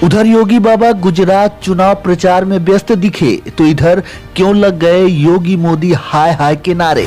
उधर योगी बाबा गुजरात चुनाव प्रचार में व्यस्त दिखे तो इधर क्यों लग गए योगी मोदी हाय हाय के नारे।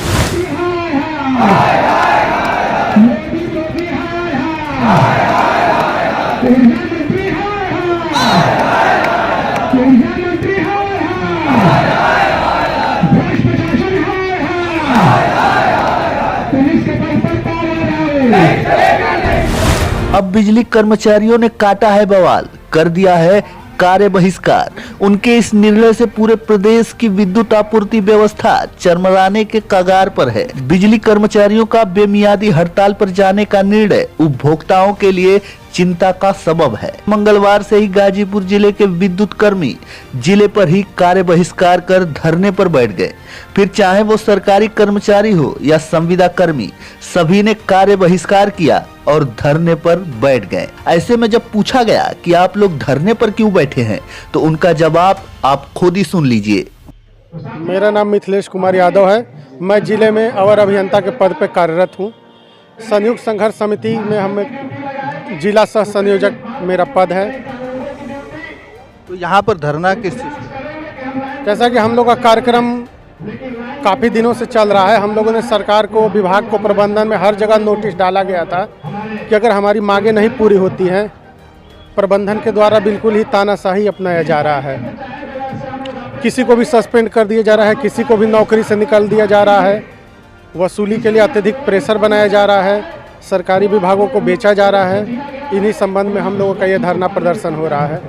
अब बिजली कर्मचारियों ने काटा है बवाल, कर दिया है कार्य बहिष्कार। उनके इस निर्णय से पूरे प्रदेश की विद्युत आपूर्ति व्यवस्था चरमराने के कगार पर है। बिजली कर्मचारियों का बेमियादी हड़ताल पर जाने का निर्णय उपभोक्ताओं के लिए चिंता का सबब है। मंगलवार से ही गाजीपुर जिले के विद्युत कर्मी जिले पर ही कार्य बहिष्कार कर धरने पर बैठ गए। फिर चाहे वो सरकारी कर्मचारी हो या संविदा कर्मी, सभी ने कार्य बहिष्कार किया और धरने पर बैठ गए। ऐसे में जब पूछा गया कि आप लोग धरने पर क्यों बैठे हैं, तो उनका जवाब आप खुद ही सुन लीजिए। मेरा नाम मिथिलेश कुमार यादव है। मैं जिले में अवर अभियंता के पद पर कार्यरत हूँ। संयुक्त संघर्ष समिति में हम जिला सह संयोजक मेरा पद है। तो यहाँ पर धरना किस चीज़? जैसा कि हम लोग का कार्यक्रम काफ़ी दिनों से चल रहा है। हम लोगों ने सरकार को, विभाग को, प्रबंधन में हर जगह नोटिस डाला गया था कि अगर हमारी मांगें नहीं पूरी होती हैं, प्रबंधन के द्वारा बिल्कुल ही तानाशाही अपनाया जा रहा है। किसी को भी सस्पेंड कर दिया जा रहा है, किसी को भी नौकरी से निकाल दिया जा रहा है, वसूली के लिए अत्यधिक प्रेशर बनाया जा रहा है, सरकारी विभागों को बेचा जा रहा है। इन्हीं संबंध में हम लोगों का ये धरना प्रदर्शन हो रहा है।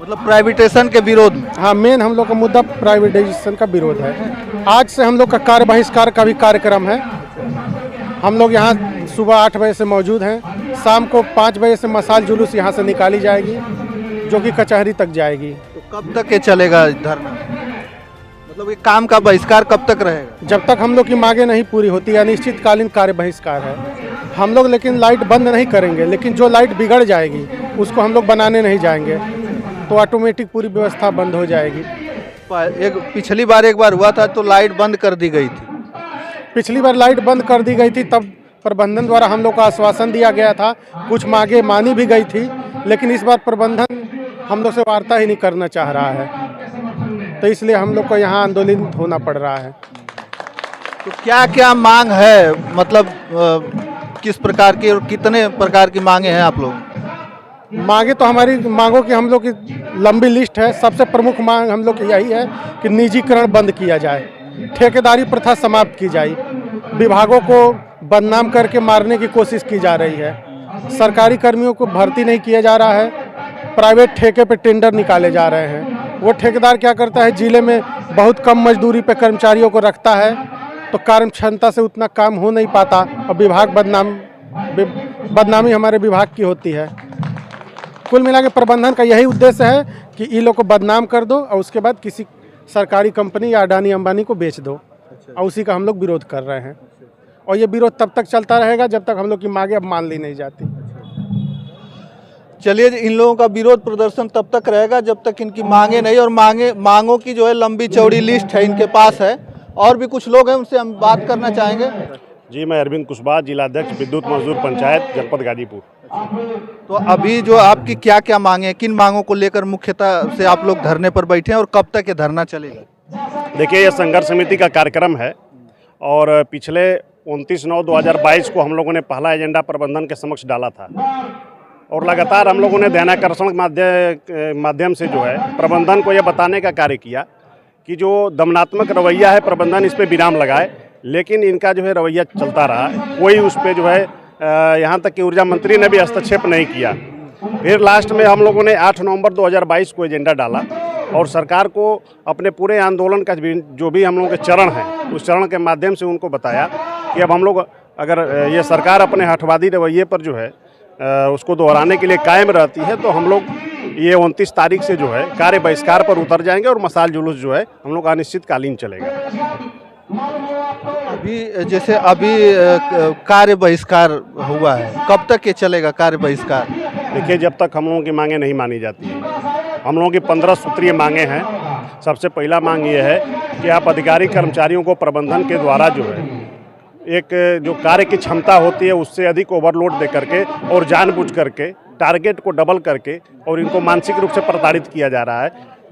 मतलब प्राइवेटाइजेशन के विरोध में? हाँ, मेन हम लोग का मुद्दा प्राइवेटाइजेशन का विरोध है। आज से हम लोग का कार्य बहिष्कार का भी कार्यक्रम है। हम लोग यहाँ सुबह 8 बजे से मौजूद हैं। शाम को 5 बजे से मसाल जुलूस यहाँ से निकाली जाएगी, जो कि कचहरी तक जाएगी। तो कब तक ये चलेगा धरना? मतलब ये काम का बहिष्कार कब तक रहेगा? जब तक हम लोग की मांगे नहीं पूरी होती है। अनिश्चितकालीन कार्य बहिष्कार है। हम लोग लेकिन लाइट बंद नहीं करेंगे, लेकिन जो लाइट बिगड़ जाएगी उसको हम लोग बनाने नहीं जाएंगे, तो ऑटोमेटिक पूरी व्यवस्था बंद हो जाएगी। पिछली बार एक बार हुआ था तो लाइट बंद कर दी गई थी। पिछली बार लाइट बंद कर दी गई थी, तब प्रबंधन द्वारा हम लोग को आश्वासन दिया गया था, कुछ मांगे मानी भी गई थी, लेकिन इस बार प्रबंधन हम लोग से वार्ता ही नहीं करना चाह रहा है, तो इसलिए हम लोग को यहाँ आंदोलित होना पड़ रहा है। तो क्या क्या मांग है, मतलब किस प्रकार की और कितने प्रकार की मांगे हैं आप लोग? मांगे तो हमारी मांगों की हम लोग की लंबी लिस्ट है। सबसे प्रमुख मांग हम लोग की यही है कि निजीकरण बंद किया जाए, ठेकेदारी प्रथा समाप्त की जाए, विभागों को बदनाम करके मारने की कोशिश की जा रही है, सरकारी कर्मियों को भर्ती नहीं किया जा रहा है, प्राइवेट ठेके पे टेंडर निकाले जा रहे हैं। वो ठेकेदार क्या करता है, जिले में बहुत कम मजदूरी पे कर्मचारियों को रखता है, तो कार्य क्षमता से उतना काम हो नहीं पाता और विभाग बदनामी हमारे विभाग की होती है। कुल मिला के प्रबंधन का यही उद्देश्य है कि इन लोग को बदनाम कर दो और उसके बाद किसी सरकारी कंपनी या अडानी अंबानी को बेच दो, और उसी का हम लोग विरोध कर रहे हैं। और ये विरोध तब तक चलता रहेगा जब तक हम लोग की मांगे अब मान ली नहीं जाती। चलिए, इन लोगों का विरोध प्रदर्शन तब तक रहेगा जब तक इनकी मांगे नहीं, और मांगों की जो है लंबी चौड़ी लिस्ट है इनके पास है। और भी कुछ लोग हैं, उनसे हम बात करना चाहेंगे। जी, मैं अरविंद कुशवाहा, जिलाध्यक्ष विद्युत मजदूर पंचायत जनपद गाजीपुर। तो अभी जो आपकी क्या क्या मांगे हैं, किन मांगों को लेकर मुख्यतः से आप लोग धरने पर बैठे हैं और कब तक ये धरना चलेगा? देखिए, यह संघर्ष समिति का कार्यक्रम है और पिछले 29/9/2022 को हम लोगों ने पहला एजेंडा प्रबंधन के समक्ष डाला था, और लगातार हम लोगों ने ध्यानाकर्षण माध्यम से जो है प्रबंधन को यह बताने का कार्य किया कि जो दमनात्मक रवैया है प्रबंधन इस पर विराम लगाए, लेकिन इनका जो है रवैया चलता रहा। कोई उस पर जो है यहाँ तक कि ऊर्जा मंत्री ने भी हस्तक्षेप नहीं किया। फिर लास्ट में हम लोगों ने 8 नवंबर 2022 को एजेंडा डाला और सरकार को अपने पूरे आंदोलन का जो भी हम लोगों के चरण हैं, उस चरण के माध्यम से उनको बताया कि अब हम लोग, अगर ये सरकार अपने हठवादी रवैये पर जो है उसको दोहराने के लिए कायम रहती है, तो हम लोग ये 29 तारीख से जो है कार्य बहिष्कार पर उतर जाएंगे और मसाल जुलूस जो है हम लोग अनिश्चितकालीन चलेगा। अभी कार्य बहिष्कार हुआ है, कब तक ये चलेगा कार्य बहिष्कार? देखिए, जब तक हम लोगों की मांगे नहीं मानी जाती है। हम लोगों की 15 सूत्रीय मांगे हैं। सबसे पहला मांग ये है कि आप अधिकारी कर्मचारियों को प्रबंधन के द्वारा जो है एक जो कार्य की क्षमता होती है उससे अधिक ओवरलोड दे करके और जानबूझ करके टारगेट को डबल करके और इनको मानसिक रूप से प्रताड़ित किया जा रहा है,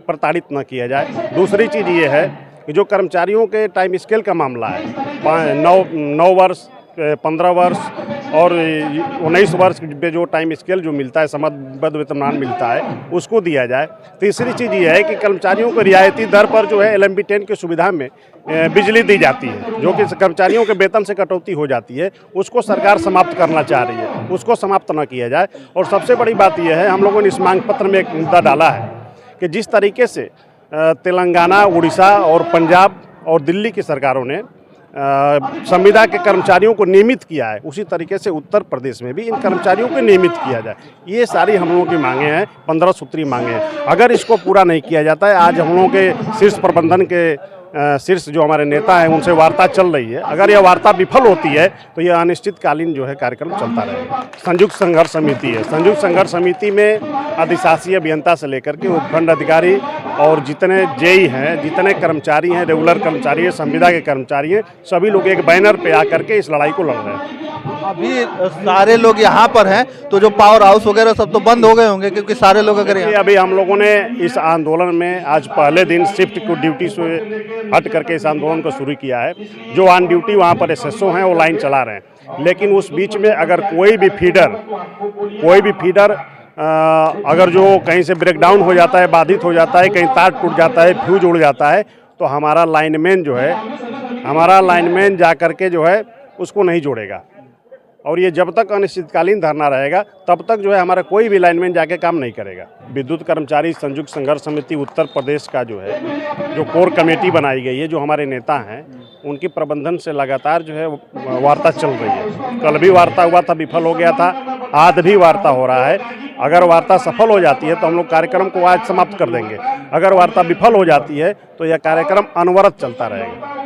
प्रताड़ित न किया जाए। दूसरी चीज़ ये है कि जो कर्मचारियों के टाइम स्केल का मामला है, 9 वर्ष, 15 वर्ष और 19 वर्ष पे जो टाइम स्केल जो मिलता है, समबद्ध वेतनमान मिलता है, उसको दिया जाए। तीसरी चीज़ ये है कि कर्मचारियों को रियायती दर पर जो है LMB 10 की सुविधा में बिजली दी जाती है, जो कि कर्मचारियों के वेतन से कटौती हो जाती है, उसको सरकार समाप्त करना चाह रही है, उसको समाप्त न किया जाए। और सबसे बड़ी बात यह है, हम लोगों ने इस मांग पत्र में एक मुद्दा डाला है कि जिस तरीके से तेलंगाना, उड़ीसा और पंजाब और दिल्ली की सरकारों ने संविदा के कर्मचारियों को नियमित किया है, उसी तरीके से उत्तर प्रदेश में भी इन कर्मचारियों को नियमित किया जाए। ये सारी हम लोगों की मांगे हैं, 15 सूत्री मांगे हैं। अगर इसको पूरा नहीं किया जाता है, आज हम लोगों के शीर्ष प्रबंधन के शीर्ष जो हमारे नेता हैं उनसे वार्ता चल रही है, अगर यह वार्ता विफल होती है तो यह अनिश्चितकालीन जो है कार्यक्रम चलता रहेगा। संयुक्त संघर्ष समिति है, संयुक्त संघर्ष समिति में अधिशासी अभियंता से लेकर के उपखंड अधिकारी और जितने जेई हैं, जितने कर्मचारी हैं, रेगुलर कर्मचारी हैं, संविदा के कर्मचारी हैं, सभी लोग एक बैनर पे आकर के इस लड़ाई को लड़ रहे हैं। अभी सारे लोग यहाँ पर हैं, तो जो पावर हाउस वगैरह सब तो बंद हो गए होंगे, क्योंकि सारे लोग अगर अभी हम लोगों ने इस आंदोलन में आज पहले दिन शिफ्ट को ड्यूटी से हट करके इस आंदोलन को शुरू किया है। जो ऑन ड्यूटी वहाँ पर SSO हैं वो लाइन चला रहे हैं, लेकिन उस बीच में अगर कोई भी फीडर अगर जो कहीं से ब्रेकडाउन हो जाता है, बाधित हो जाता है, कहीं तार टूट जाता है, फ्यूज उड़ जाता है, तो हमारा लाइनमैन जा करके जो है उसको नहीं जोड़ेगा। और ये जब तक अनिश्चितकालीन धरना रहेगा तब तक जो है हमारा कोई भी लाइनमैन जाके काम नहीं करेगा। विद्युत कर्मचारी संयुक्त संघर्ष समिति उत्तर प्रदेश का जो है, जो कोर कमेटी बनाई गई है, जो हमारे नेता हैं, उनकी प्रबंधन से लगातार जो है वार्ता चल रही है। कल भी वार्ता हुआ था, विफल हो गया था, आज भी वार्ता हो रहा है। अगर वार्ता सफल हो जाती है तो हम लोग कार्यक्रम को आज समाप्त कर देंगे, अगर वार्ता विफल हो जाती है तो यह कार्यक्रम अनवरत चलता रहेगा।